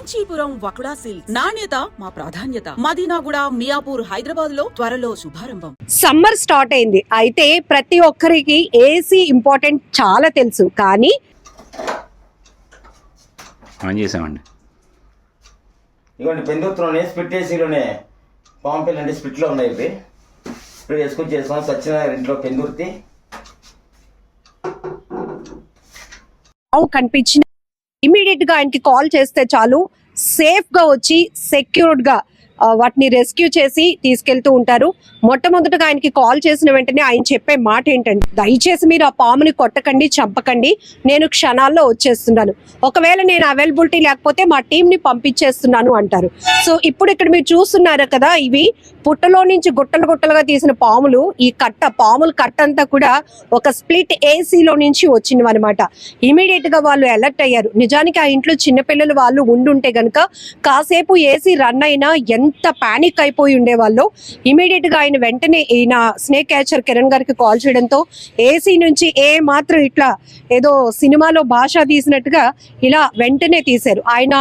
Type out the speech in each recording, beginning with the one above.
Kanchipuram వకుడా silks నాణ్యత మా ప్రాధాన్యత. మదీనాగూడ, మియాపూర్, హైదరాబాద్ లో త్వరలో శుభారంభం. సమ్మర్ స్టార్ట్ అయింది. అయితే ప్రతి ఒక్కరికి ఏసీ ఇంపార్టెంట్ చాలా తెలుసు, కానీ ఆన్ చేసామండి. ఇవ్వండి పెందుతులోనే స్ప్లిట్ ఏసీలోనే పాంపిల్ అంటే స్ప్లిట్లో ఉన్నాయి. ఇవి ఇప్పుడు వేసుకొని చేస్తాం. సత్యనారాయణ ఇంట్లో పెందుర్తి కనిపించిన ఇమీడియట్ గా ఆయనకి కాల్ చేస్తే చాలు, సేఫ్ గా వచ్చి సెక్యూర్డ్ గా వాటిని రెస్క్యూ చేసి తీసుకెళ్తూ ఉంటారు. మొట్టమొదటగా ఆయనకి కాల్ చేసిన వెంటనే ఆయన చెప్పే మాట ఏంటంటే, దయచేసి మీరు ఆ పాముని కొట్టకండి, చంపకండి, నేను క్షణాల్లో వచ్చేస్తున్నాను, ఒకవేళ నేను అవైలబిలిటీ లేకపోతే మా టీం ని పంపించేస్తున్నాను అంటారు. సో ఇప్పుడు ఇక్కడ మీరు చూస్తున్నారు కదా, ఇవి పుట్టలో నుంచి గుట్టలు గుట్టలుగా తీసిన పాములు. ఈ పాముల కట్ట అంతా కూడా ఒక స్ప్లిట్ ఏసీలో నుంచి వచ్చినవి అనమాట. ఇమీడియట్ గా వాళ్ళు అలర్ట్ అయ్యారు. నిజానికి ఆ ఇంట్లో చిన్నపిల్లలు వాళ్ళు ఉండుంటే గనక కాసేపు ఏసీ రన్ అయినా ఎంత పానిక్ అయిపోయి ఉండేవాళ్ళు. ఇమీడియట్ గా ఆయన వెంటనే ఈయన స్నేక్ క్యాచర్ కిరణ్ గారికి కాల్ చేయడంతో ఏసీ నుంచి మాత్రం ఇట్లా ఏదో సినిమాలో భాష తీసినట్టుగా ఇలా వెంటనే తీశారు. ఆయన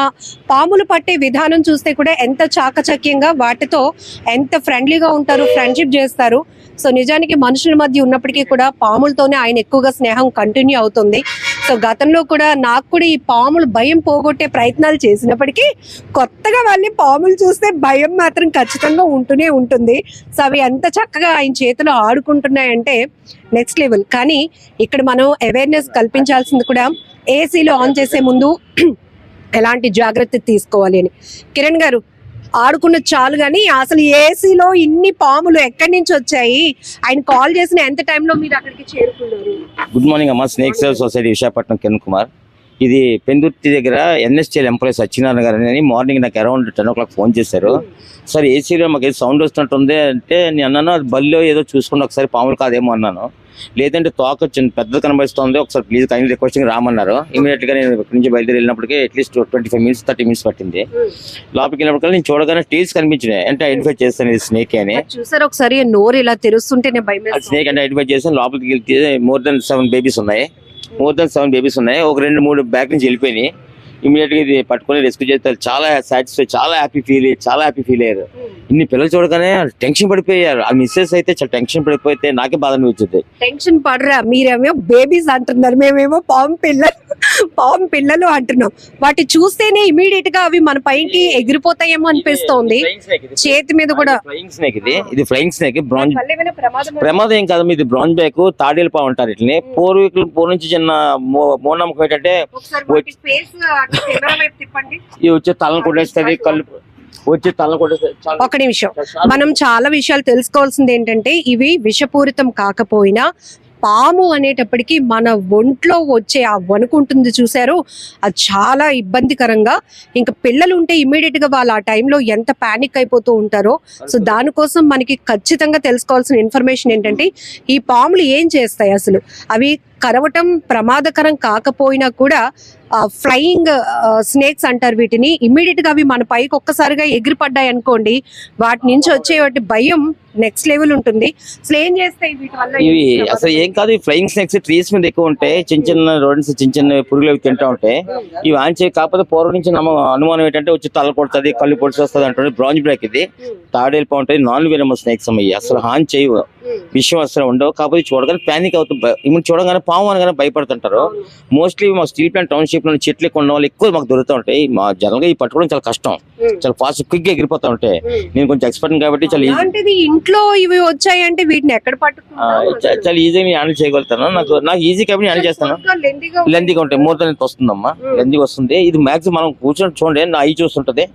పాములు పట్టే విధానం చూస్తే కూడా ఎంత చాకచక్యంగా, వాటితో ఎంత ఫ్రెండ్లీగా ఉంటారు, ఫ్రెండ్షిప్ చేస్తారు. సో నిజానికి మనుషుల మధ్య ఉన్నప్పటికీ కూడా పాములతోనే ఆయన ఎక్కువగా స్నేహం కంటిన్యూ అవుతుంది. సో గతంలో కూడా నాకు కూడా ఈ పాములు భయం పోగొట్టే ప్రయత్నాలు చేసినప్పటికీ కొత్తగా వాళ్ళని పాములు చూస్తే భయం మాత్రం ఖచ్చితంగా ఉంటూనే ఉంటుంది. సో అవి ఎంత చక్కగా ఆయన చేతిలో ఆడుకుంటున్నాయంటే నెక్స్ట్ లెవెల్. కానీ ఇక్కడ మనం అవేర్నెస్ కల్పించాల్సింది కూడా, ఏసీలో ఆన్ చేసే ముందు ఎలాంటి జాగ్రత్త తీసుకోవాలి అని. కిరణ్ గారు, ఆడుకున్న చాలు కానీ అసలు ఏసీలో ఇన్ని పాములు ఎక్కడి నుంచి వచ్చాయి? ఆయన కాల్ చేసిన ఎంత టైంలో మీరు అక్కడికి చేరుకున్నారు? గుడ్ మార్నింగ్ అమ్మా. Snake save society Visakhapatnam, Kiran Kumar. ఇది పెందుర్తి దగ్గర ఎన్ఎస్టీఎల్ ఎంప్లాయీ సత్యనారాయణ గారు అని మార్నింగ్ నాకు అరౌండ్ 10 o'clock ఫోన్ చేశారు. సార్ ఏసీలో మాకు ఏదో సౌండ్ వస్తున్నట్టుంది అంటే, నేను అన్నాను అది బల్లో ఏదో చూసుకుని ఒకసారి పాములు కాదేమో అన్నాను. లేదంటే తోక వచ్చింది పెద్దది కనిపిస్తుంది, ఒకసారి ప్లీజ్ కైండ్ రిక్వెస్టింగ్ రామన్నారు. ఇమీడియట్ గా నేను ఇక్కడి నుంచి బయలుదేరి వెళ్ళినప్పటికీ అట్లీస్ట్ 25 minutes 30 minutes పట్టింది. లోపలికి వెళ్ళినప్పటికీ నేను చూడగానే టీల్స్ కనిపించినాయి. అంటే ఐడెంటిఫై చేస్తాను ఇది స్నేక్ అని. చూసారు ఒకసారి నోరు ఇలా తెరుస్తుంటేనే భయం. స్నేక్ అంటే ఐడెంటిఫై చేస్తాను. లోపలికి వెళ్తే మోర్ దెన్ 7 babies ఉన్నాయి. ఒక 2-3 బ్యాక్ నుంచి వెళ్ళిపోయినాయి. ఇమీడియట్ గా ఇది పట్టుకుని రెస్క్యూ చేస్తారు. చాలా సాటిస్ఫై, చాలా హ్యాపీ ఫీల్ అయ్యారు. ఇన్ని పిల్లలు చూడగానే టెన్షన్ పడిపోయారు. ఆ మిస్సెస్ అయితే చాలా టెన్షన్ పడిపోతే నాకే బాధ అనిపించింది. టెన్షన్ పడరా, మీరేమో బేబీస్ అంటున్నారు, మేమేమో పాము పిల్లలు అంటున్నాం. వాటి చూస్తేనే ఇమీడియట్ గా అవి మన పైకి ఎగిరిపోతాయేమో అనిపిస్తోంది. చేతి మీద కూడా ఇది ఫ్లయింగ్ స్నేక్. బ్రాంజ్ ప్రమాదం ఏం కాదు, ఇది బ్రాంజ్ బ్యాక్ తాడేలు పాము అంటారు. ఇట్లనే పూర్వీకులు నుంచి చిన్న మూఢనమ్మకం ఏంటంటే, ఇవి వచ్చే తలను కొట్టేస్తుంది, కళ్ళు వచ్చి తలను కొట్టేస్తుంది. ఒక నిమిషం, మనం చాలా విషయాలు తెలుసుకోవాల్సింది ఏంటంటే, ఇవి విషపూరితం కాకపోయినా పాము అనేటప్పటికీ మన ఒంట్లో వచ్చే ఆ వణుకుంటుంది చూసారు, అది చాలా ఇబ్బందికరంగా. ఇంకా పిల్లలు ఉంటే ఇమీడియట్ గా వాళ్ళు ఆ టైంలో ఎంత పానిక్ అయిపోతూ ఉంటారో. సో దానికోసం మనకి ఖచ్చితంగా తెలుసుకోవాల్సిన ఇన్ఫర్మేషన్ ఏంటంటే, ఈ పాములు ఏం చేస్తాయి అసలు. అవి కరవటం ప్రమాదకరం కాకపోయినా కూడా ఫ్లయింగ్ స్నేక్స్ అంటారు వీటిని. ఇమ్మీడియట్ గా అవి మన పైకి ఒక్కసారిగా ఎగిరిపడ్డాయి అనుకోండి, వాటి నుంచి వచ్చే వాటి భయం నెక్స్ట్ లెవెల్ ఉంటుంది. అసలు ఏం చేస్తాయి వీటి వల్ల? ఇవి అసలు ఏం కాదు, ఫ్లయింగ్ స్నేక్స్ ట్రీస్ మీద ఎక్కువ ఉంటాయి. చిన్న రోడ్స్, చిన్న పురుగులు తింటా ఉంటాయి. ఇవి ఆంచే. కాకపోతే పూర్వం నుంచి అనుమానం ఏంటంటే, వచ్చి తల కొడుతుంది, కళ్ళు పొడిచి వస్తుంది అంటుంది. బ్రాంజ్ బ్రేక్ ఇది, తాడేలు బాగుంటుంది. నాన్ వెనమస్ స్నేక్స్ అయ్యి అసలు హాన్ చేయవు, విషయం అసలు ఉండవు. కాకపోతే చూడగానే ప్యానిక్ అవుతుంది, చూడగానే పాము అనగానే భయపడుతుంటారు. మోస్ట్లీ మా స్టీల్ ప్లాంట్ టౌన్షిప్ లో చెట్లు ఎక్కువ ఉన్న వాళ్ళు ఎక్కువ మాకు దొరుకుతూ ఉంటాయి. మా జనరల్ గా ఈ పట్టుకోవడం చాలా కష్టం, చాలా ఫాస్ట్ క్విక్ గా ఎగిరిపోతా ఉంటాయి. నేను కొంచెం ఎక్స్పర్ట్ కాబట్టి చాలా ఇంట్లో ఇవి వచ్చాయంటే వీటిని ఎక్కడ చాలా ఈజీగా హ్యాండిల్ చేయగలుగుతాను. నాకు ఈజీ కాబట్టి హ్యాండిల్ చేస్తాను. లెందీగా ఉంటాయి, మోర్ దెన్ వస్తుందమ్మా, లెందీగా వస్తుంది. ఇది మాక్సిమం మనం కూర్చొని చూడండి, నా ఐ చూస్తుంటది,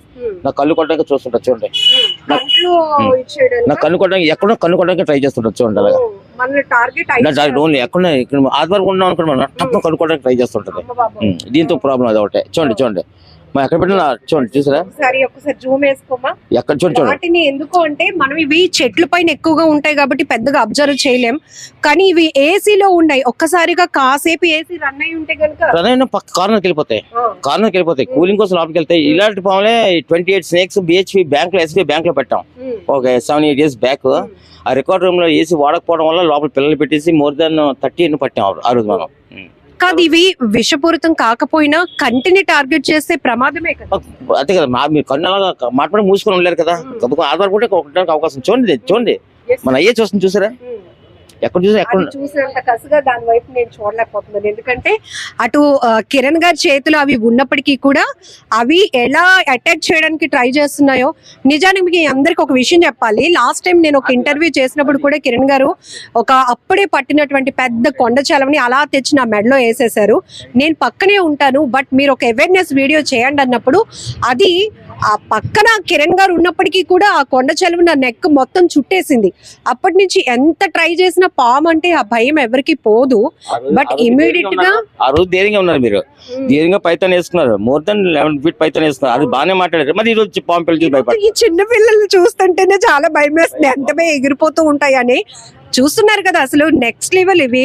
నా కళ్ళు కొట్టడానికి చూస్తుంటది. చూడండి, నా కన్ను కొట్టడానికి ఎక్కడో కన్ను కొట్టడానికి ట్రై చేస్తుంటది. చూడండి అలాగా ఓన్లీ ఎక్కడ ఆధార్ ఉన్నాం అనుకోండి, మనం తప్ప కనుక్కోవడానికి ట్రై చేస్తుంటది. దీంతో ప్రాబ్లం అది ఒకటే. చూడండి మనం ఎక్కడ పెట్టినా చూడండి, చూసారా ఎక్కడ చూడండి. ఎందుకు అంటే మనం ఇవి చెట్ల పైన ఎక్కువగా ఉంటాయి కాబట్టి పెద్దగా అబ్జర్వ్ చేయలేం. కానీ ఇవి ఏసీలో ఉన్నాయి, ఒక్కసారిగా కాసేపు ఏసీ రన్ అయి ఉంటే కనుక కార్నర్కి వెళ్ళిపోతాయి. కూలింగ్ కోసం లోపలికి వెళ్తాయి. ఇలాంటి పాములే 28 స్నేక్స్ BHP బ్యాంక్ లో, SBI బ్యాంక్ లో పెట్టాం ఒక 7-8 years బ్యాక్. ఆ రికార్డ్ రూమ్ లో ఏసీ వాడకపోవడం వల్ల లోపల పిల్లలు పెట్టేసి మోర్ దెన్ 30 పట్టాం ఆ రోజు మనం. కాదు, ఇవి విషపూరితం కాకపోయినా కంటిని టార్గెట్ చేస్తే ప్రమాదమే కదా. అంతే కదా, మీరు కన్ను అలాగా మాట్లాడి మూసుకొని ఉండలేరు కదా, ఆధారపడి ఒకటానికి అవకాశం. చూడండి మన అయ్యే చూస్తుంది, చూసారా? ఎక్కడ చూసా ఎక్కడ అది చూసినంత కసిగా దాని వైపు నేను చూడలేకపోతున్నాను. ఎందుకంటే అటు కిరణ్ గారి చేతులు అవి ఉన్నప్పటికీ కూడా అవి ఎలా అటాక్ చేయడానికి ట్రై చేస్తున్నాయో. నిజానికి మీకు అందరికి ఒక విషయం చెప్పాలి, లాస్ట్ టైం నేను ఒక ఇంటర్వ్యూ చేసినప్పుడు కూడా కిరణ్ గారు ఒక అప్పుడే పట్టినటువంటి పెద్ద కొండ చలవని అలా తెచ్చి నా మెడలో వేసేసారు. నేను పక్కనే ఉంటాను, బట్ మీరు ఒక అవేర్నెస్ వీడియో చేయండి అన్నప్పుడు అది ఆ పక్కన కిరణ్ గారు ఉన్నప్పటికీ కూడా ఆ కొండ చలువ నా నెక్ మొత్తం చుట్టేసింది. అప్పటి నుంచి ఎంత ట్రై చేసినా పాము అంటే ఆ భయం ఎవరికి పోదు. బట్ ఇమీడియట్ గా ఆ రోజు ధైర్యంగా ఉన్నారు, మీరు ధైర్యంగా పైతాన్ వేసుకున్నారు, మోర్ దెన్ 11 feet పైతాన్ వేసుకున్నారు, అది బాగానే మాట్లాడారు. మరి ఈ రోజు పాము పిల్లలు చూసి భయపడ, ఈ చిన్న పిల్లల్ని చూస్తుంటేనే చాలా భయం వేస్తుంది, ఎంతమే ఎగిరిపోతూ ఉంటాయని. చూస్తున్నారు కదా, అసలు నెక్స్ట్ లెవెల్ ఇవి.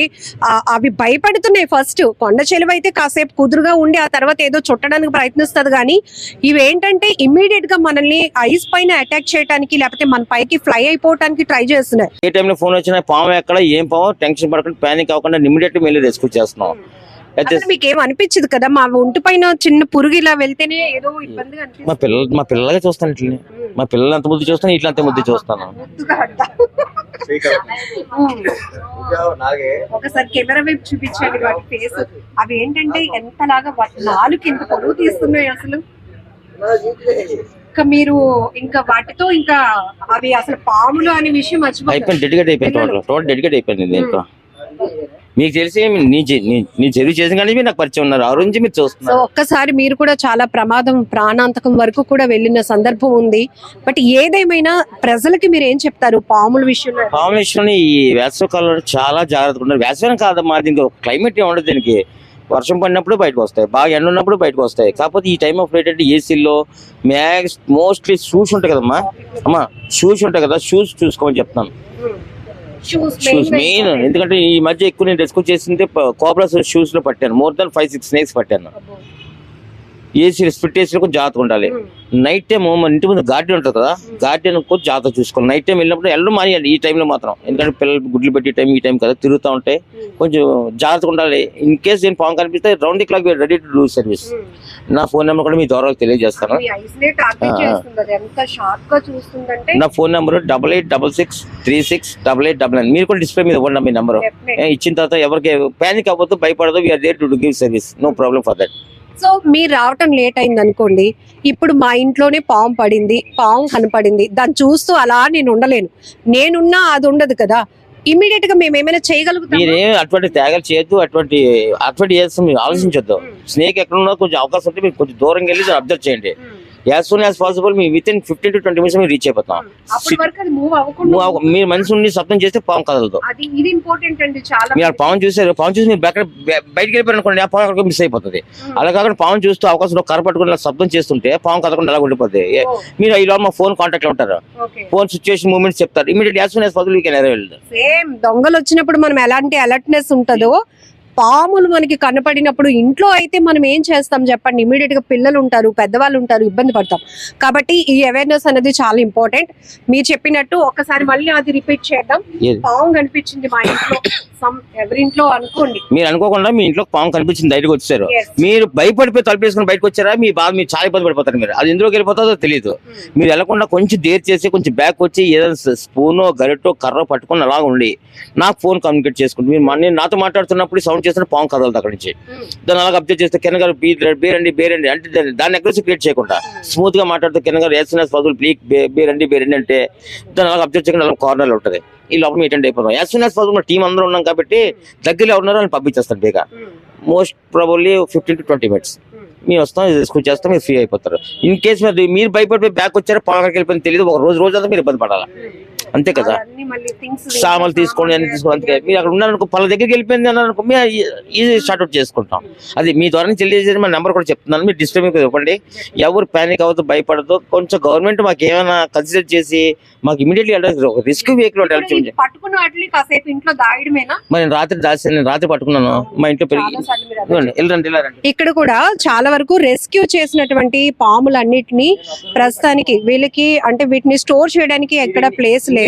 అవి భయపడుతున్నాయి. ఫస్ట్ కొండ చెలువ అయితే కాసేపు కుదురుగా ఉండి ఆ తర్వాత ఏదో చుట్టడానికి ప్రయత్నిస్తుంది, కానీ ఇవేంటంటే ఇమ్మీడియట్ గా మనల్ని ఐస్ పైన అటాక్ చేయడానికి లేకపోతే మన పైకి ఫ్లై అయిపోవడానికి ట్రై చేస్తున్నాయి. ఏ టైంలో ఫోన్ వచ్చినా పాము ఎక్కడ ఏం పాము టెన్షన్ పడకుండా ప్యానిక్ అవ్వకుండా ఇమ్మీడియట్ వెళ్ళి రెస్క్యూ చేస్తున్నాం. మీకు ఏం అనిపించదు కదా, మా ఒంటి పైన చిన్న పురుగు ఇలా వెళ్తేనే ఏదో ఇబ్బందిగా అనిపిస్తుంది. మా పిల్లలగా చూస్తాను ఇట్లా, మా పిల్లలు అంత ముద్దు చూస్తాను, ఇట్లా అంత ముద్దు చూస్తాను. ఒకసారి కెమెరా వైపు చూపించండి వాటి ఫేస్. అవి ఏంటంటే ఎంతలాగా నాలుగు ఎంత పొరుగు తీస్తున్నాయి అసలు. ఇంకా మీరు ఇంకా వాటితో ఇంకా అవి అసలు పాములు అనే విషయం అయిపోయింది, డెడికేట్ అయిపోయింది, టోటల్ డెడికేట్ అయిపోయింది దీంట్లో. మీకు తెలిసి నీ చెరువు చేసిన కానీ మీరు నాకు పరిచయం ఉన్నారు, ఆ రోజు మీరు చూస్తున్నారు. సో ఒక్కసారి మీరు కూడా చాలా ప్రమాదం ప్రాణాంతకం వరకు కూడా వెళ్ళిన సందర్భం ఉంది. బట్ ఏదేమైనా ప్రజలకి మీరు ఏం చెప్తారు పాముల విషయంలో? పాముల విషయంలో ఈ వేసవి కాలంలో చాలా జాగ్రత్తగా ఉన్నారు. వేసవి కాదమ్మా, దీనికి క్లైమేట్ ఉండదు, దీనికి వర్షం పడినప్పుడు బయటకు వస్తాయి, బాగా ఎండ ఉన్నప్పుడు బయటకు వస్తాయి. కాకపోతే ఈ టైం ఆఫ్ ఏంటంటే ఏసీలో మోస్ట్లీ షూస్ ఉంటాయి కదమ్మా, అమ్మా షూస్ ఉంటాయి కదా, షూస్ చూసుకోమని చెప్తాను. షూస్ మెయిన్, ఎందుకంటే ఈ మధ్య ఎక్కువ నేను రెస్క్యూ చేసింది కోబ్రా షూస్ లో పట్టాను, మోర్ దాన్ 5-6 snakes పట్టాను. ఏసీ స్ప్లిట్ ఏసీలో కొంచెం జాగ్రత్తగా ఉండాలి. నైట్ టైం మన ఇంటి ముందు గార్డెన్ ఉంటుంది కదా, గార్డెన్ కొంచెం జాగ్రత్త చూసుకోవాలి. నైట్ టైం వెళ్ళినప్పుడు వెళ్ళడం మానేయాలి ఈ టైంలో మాత్రం, ఎందుకంటే పిల్లలు గుడ్లు పెట్టి టైం ఈ టైం కదా తిరుగుతూ ఉంటే కొంచెం జాగ్రత్తగా ఉండాలి. ఇన్ కేసు నేను పాము కనిపిస్తే round the clock ready to do service. నా ఫోన్ నెంబర్ కూడా మీ ద్వారా తెలియజేస్తాను. నా ఫోన్ నెంబర్ 8866368899. మీరు కూడా డిస్ప్లే మీద ఇవ్వండి మీ నెంబర్. ఇచ్చిన తర్వాత ఎవరికి ప్యానిక్ అవ్వద్దు, భయపడదు. We are there to give service, no problem for that. So మీరు రావటం లేట్ అయింది అనుకోండి, ఇప్పుడు మా ఇంట్లోనే పాము పడింది, పాము కనపడింది, దాన్ని చూస్తూ అలా నేను ఉండలేను, నేనున్నా అది ఉండదు కదా. ఇమీడియట్ గా మేము ఏమైనా చేయగలుగుతాం? మీరేం అటువంటి త్యాగాలు చేయొద్దు, అటువంటి చేస్తాం మీరు ఆలోచించొద్దు. స్నేక్ ఎక్కడ ఉన్నా కొంచెం అవకాశం ఉంటే మీరు కొంచెం దూరం వెళ్ళి అబ్జర్వ్ చేయండి. As soon as possible me with in 15 to 20 minutes మీరు రీచ్ అయిపోతాం. మీరు మనిషి ఉండి శబ్దం చేస్తే పాము కదలదు. మీరు పాము చూసారు, పాము చూసి మీరు బయటకు వెళ్ళిపోయారు అనుకోండి, ఆ పాము అక్కడ మిస్ అయిపోతుంది. అలా కాకుండా పాము చూస్తూ అవకాశం కర్ర పట్టుకుని శబ్దం చేస్తుంటే పాము కదలకుండా అలా ఉండిపోతుంది. మీరు ఈ మా ఫోన్ కాంటాక్ట్ లో ఉంటారు, ఫోన్ సిచ్యువేషన్ మూమెంట్స్ చెప్తారు, immediate as soon as possible you can arrive. Same దొంగలు వచ్చినప్పుడు మనం ఎలాంటి అలర్ట్నెస్ ఉంటుందో, పాములు మనకి కనపడినప్పుడు ఇంట్లో అయితే మనం ఏం చేస్తాం చెప్పండి? ఇమీడియట్ గా పిల్లలు ఉంటారు, పెద్దవాళ్ళు ఉంటారు, ఇబ్బంది పడతాం. కాబట్టి ఈ అవేర్నెస్ అనేది చాలా ఇంపార్టెంట్. మీరు చెప్పినట్టు ఒకసారి మళ్ళీ అది రిపీట్ చేద్దాం. పాము కనిపించింది మా ఇంట్లో, ఎవరింట్లో అనుకోండి, మీరు అనుకోకుండా మీ ఇంట్లో పాము కనిపించింది, బయటకు వచ్చారు, మీరు భయపడిపోయి తలుపేసుకుని బయటకు వచ్చారా, మీ బాధ మీరు చాలా ఇబ్బంది పడిపోతారు. మీరు అది ఎందులోకి వెళ్ళిపోతుందో తెలియదు. మీరు వెళ్ళకుండా కొంచెం దేర్ చేసి కొంచెం బ్యాక్ వచ్చి ఏదైనా స్పూనో గరిటో కర్ర పట్టుకుని అలా ఉండి నాకు ఫోన్ కమ్యూనికేట్ చేసుకుంటే, మీరు నాతో మాట్లాడుతున్నప్పుడు సౌండ్ చేస్తే పాము కదలదు అక్కడి నుంచి. దాన్ని అలాగ అబ్జర్వ్ చేస్తే కింద గారు బేరండి అంటే దాన్ని అగ్రెసివ్ క్రియేట్ చేయకుండా స్మూత్ గా మాట్లాడుతూ కింద గారు బేరండి అంటే దాన్ని అలాగ అబ్జర్వ్ చేయకుండా అలా కార్నర్ ఉంటుంది. ఈ లోపల అటెండ్ అయిపోతాం. As soon as possible team అందరూ ఉన్నాం కాబట్టి దగ్గరలో ఉన్నారో అని పంపించేస్తాను బేగా. మోస్ట్ ప్రాబబ్లీ 15 to 20 minutes మేము వస్తాం, స్కూల్ చేస్తాం, మీరు ఫ్రీ అయిపోతారు. ఇన్ కేసు మీరు భయపడిపోయి బ్యాక్ వచ్చారో పాము వెళ్ళిపోయింది తెలియదు, ఒక రోజు అంతా మీరు ఇబ్బంది పడాలి. అంతే కదా, సామాన్లు తీసుకోండి అన్ని తీసుకోండి. అందుకే మీరు అక్కడ ఉన్నారనుకో, పళ్ళ దగ్గరికి వెళ్ళిపోయింది అన్నారనుకో, మేము ఈజీ షార్ట్అవుట్ చేసుకుంటాం. అది మీ ద్వారా తెలియజేసి మా నెంబర్ కూడా చెప్తున్నాను, మీరు డిస్టర్బ్ ఇవ్వండి. ఎవరు ప్యానిక్ అవ్వద్దు, భయపడదు. కొంచెం గవర్నమెంట్ మాకు ఏమైనా కన్సిడర్ చేసి మాకు ఇమీడియట్లీ రిస్క్ వెహికల్ మరి రాత్రి పట్టుకున్నాను మా ఇంట్లో పెరిగి. ఇక్కడ కూడా చాలా వరకు రెస్క్యూ చేసినటువంటి పాములన్నిటిని ప్రస్తుతానికి వీళ్ళకి అంటే వీటిని స్టోర్ చేయడానికి ఎక్కడ ప్లేస్ లేక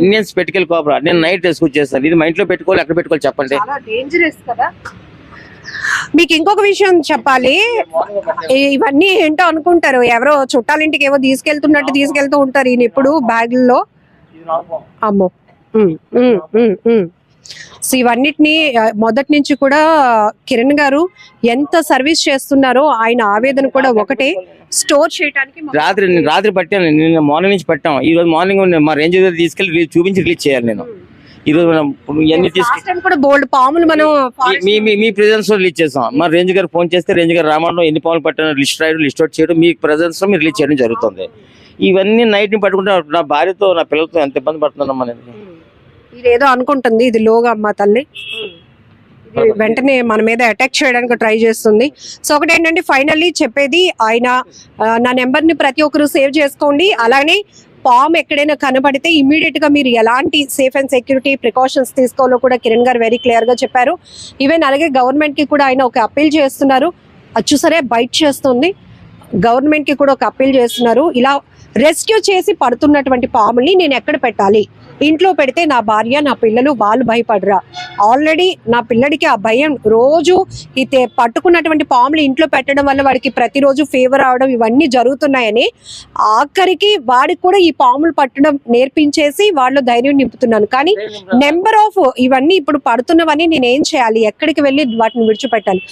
ఇండియన్ స్పెటికల్ కోబ్రా నేను నైట్ రెస్క్యూ చేస్తాను. ఇది మా ఇంట్లో పెట్టుకోవాలి, ఎక్కడ పెట్టుకోవాలి చెప్పండి? డేంజరస్ కదా. మీకు ఇంకొక విషయం చెప్పాలి, ఇవన్నీ ఏంటో అనుకుంటారు, ఎవరో చుట్టాలింటికి ఏవో తీసుకెళ్తున్నట్టు తీసుకెళ్తూ ఉంటారు ఈయన ఇప్పుడు బ్యాగుల్లో. అమ్మో. సో ఇవన్నిటిని మొదటి నుంచి కూడా కిరణ్ గారు ఎంత సర్వీస్ చేస్తున్నారో ఆయన ఆవేదన కూడా ఒకటే, స్టోర్ చేయడానికి రాత్రి పట్టాను, నిన్న మార్నింగ్ నుంచి పట్టాం. ఈ రోజు మార్నింగ్ మా రేంజ్ దగ్గర తీసుకెళ్లి చూపించి రిలీజ్ చేయాలి నేను. ఈ రోజు మనం ఇవన్నీ తీసుకెళ్ళి కూడా బోల్డ్ పాములు మనం మీ ప్రెజెన్స్ లో రిలీజ్ చేస్తాం. మా రేంజ్ గారు ఫోన్ చేస్తే రేంజ్ గారు రామన్లో ఎన్ని పాములు పట్టాను లిస్ట్ రాయడం, లిస్ట్ అవుట్ చేయడం, మీ ప్రెజెన్స్ లో మీరు రిలీజ్ చేయడం జరుగుతుంది. ఇవన్నీ నైట్ ని పట్టుకుంటే నా భార్యతో నా పిల్లలతో ఎంత ఇబ్బంది పడుతున్నానమ్మా నేను. ఇదేదో అనుకుంటుంది ఇది లోగా అమ్మ తల్లి, ఇది వెంటనే మన మీద అటాక్ చేయడానికి ట్రై చేస్తుంది. సో ఒకటి ఏంటంటే ఫైనల్లీ చెప్పేది, ఆయన నా నెంబర్ ని ప్రతి ఒక్కరు సేవ్ చేసుకోండి. అలానే పామ్ ఎక్కడైనా కనబడితే ఇమీడియట్ గా మీరు ఎలాంటి సేఫ్ అండ్ సెక్యూరిటీ ప్రికాషన్స్ తీసుకోవాలో కూడా కిరణ్ గారు వెరీ క్లియర్ గా చెప్పారు. ఈవెన్ అలాగే గవర్నమెంట్ కి కూడా ఆయన ఒక అప్పీల్ చేస్తున్నారు. అది చూసరే బైట్ చేస్తుంది, గవర్నమెంట్ కి కూడా ఒక అప్పీల్ చేస్తున్నారు. ఇలా రెస్క్యూ చేసి పడుతున్నటువంటి పాముల్ని నేను ఎక్కడ పెట్టాలి, ఇంట్లో పెడితే నా భార్య నా పిల్లలు వాళ్ళు భయపడరా, ఆల్రెడీ నా పిల్లడికి ఆ భయం, రోజు ఈ పట్టుకున్నటువంటి పాములు ఇంట్లో పెట్టడం వల్ల వాడికి ప్రతిరోజు ఫీవర్ అవడం ఇవన్నీ జరుగుతున్నాయని ఆఖరికి వాడికి కూడా ఈ పాములు పట్టడం నేర్పించేసి వాళ్ళు ధైర్యం నింపుతున్నాను. కానీ నెంబర్ ఆఫ్ ఇవన్నీ ఇప్పుడు పడుతున్నవన్నీ నేను ఏం చేయాలి, ఎక్కడికి వెళ్ళి వాటిని విడిచిపెట్టాలి?